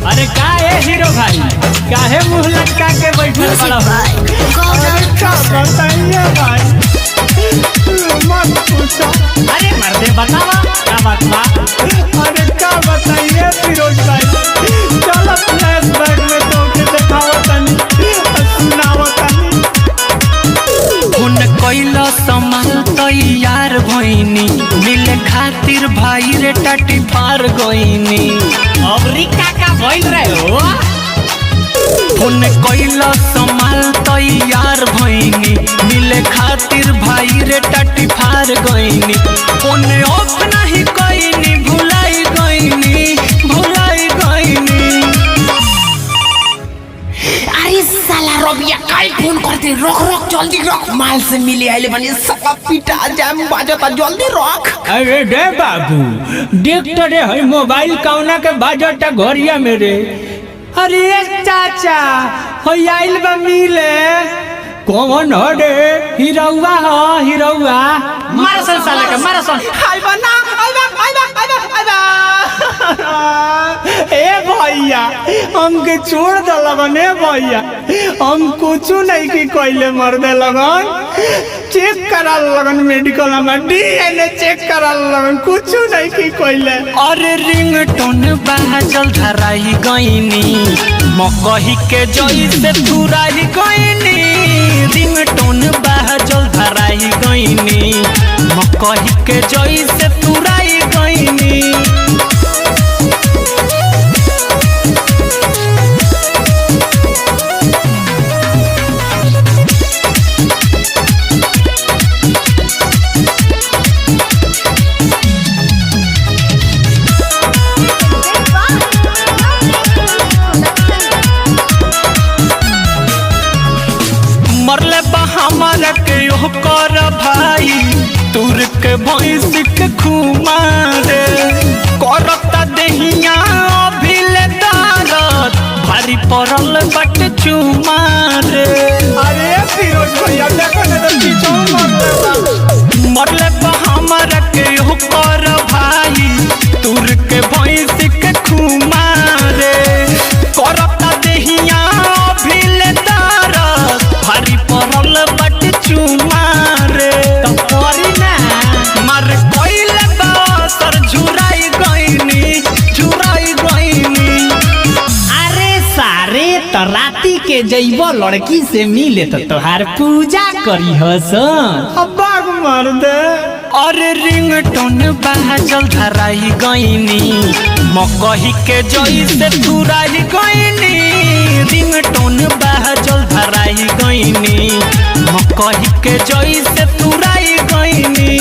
अरे का है हीरो भाई, काहे मुंह लटका के बैठल बड़ा हो? अरे क्या बताइए भाई, मत पूछो। अरे मर्दे बतावा क्या बात बा? अरे क्या बताइए फिरोज भाई, चलो फ्लैशबैक में तो के दिखावा तनी सुनावा तनी। हुन कइला समाल तैयार भइनी, मिले खातिर भाई रे टाटी पार गइनी। अमेरिका का बोल रहे हो? हुन कइला समाल तैयार भइनी, मिले खातिर भाई रे टाटी पार गइनी। फोने ऑफ नहीं कइनी, भुलाई गइनी, भुलाई गइनी। अरे साला रबिया काहे फोन करते? रोक रोक जल्दी रोक, माल से मिले आइले बनी सबका पिटा जाम बाजता, जल्दी रोक। अरे दे बाबू, देख तो रे है मोबाइल कौना के बाजता घरिया मेरे। अरे चाचा हो आइल बा मिले। कौन हो रे? हीरोवा हो हीरोवा। मार सन साले के मार सन। आइबा ना, आइबा आइबा आइबा आइबा। ए भैया हमके छोड़ दे लगन, ए भैया हम कुछ नहीं की कोइले मर दे लगन, चेक करा लगन मेडिकल में, डीएनए चेक करा लगन, कुछ नहीं की कोइले। अरे रिंगटोन बाजल धराई गइनी, मकही के जई से तुराई गइनी। रिंगटोन बाजल धराई गइनी, मकही के जई से तुराई गइनी। मरले बा हमारा के यो कर भाई, तुर के भैंस के खुमारे। करता देहिया अभिले दारत, भारी पड़ल बट चुमारे। अरे फिरोज भैया देखो ना तो पीछे मरले बा हमारा के यो कर भाई, तुर के भैंस के खुमारे। करता देहिया अभिले दारत, भारी पड़ल बट चुमारे। तो करी ना। मार कोइले बासर झुराई गइनी, झुराई गइनी। अरे सारे तो राती के जइबो लड़की से मिले तो तोहार पूजा करी हसन। अब्बा मार दे। अरे रिंगटोन बाजल धराई गइनी, मकही के जई से तुराई गइनी। रिंगटोन बाजल धराई गइनी, मकही के जई से तुराई गइनी।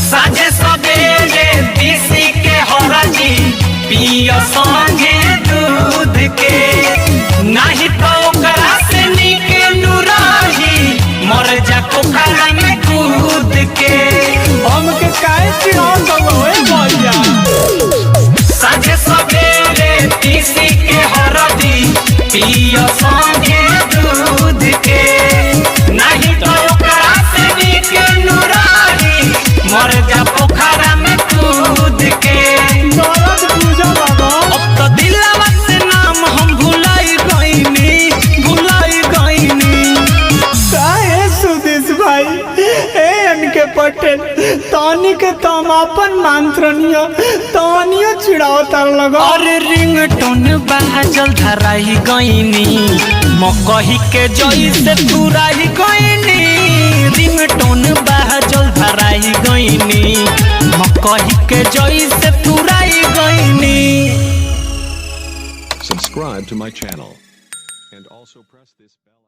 साझे सवेरे तीसी के हरदी, पिया संगे दूध के। नहीं तो ओकरा से निक नुराही, मर जा पोखरा में कूद के। हमके काहे चिढ़ाओ दो ए भैया। साझे सवेरे तीसी के हरदी, पिया संगे दूध के। नहीं तो ओकरा से निक नुराही, मर जा पोखरा में कूद के। दौलत पूजा बाबा। अब तो दिलवा से नाम हम भुलाई गइनी, भुलाई गइनी। काहे सुदेश भाई, ए इनके पटेल तानी के तम अपन मंत्रनियो तानियो चिढ़ाओ तर लगा। अरे रिंगटोन बाजल धराई गइनी, मकही के जई से तुराई गइनी। रिंगटोन बाजल धराई गइनी, मकही के जई से तुराई गइनी। Subscribe to my channel and also press this bell.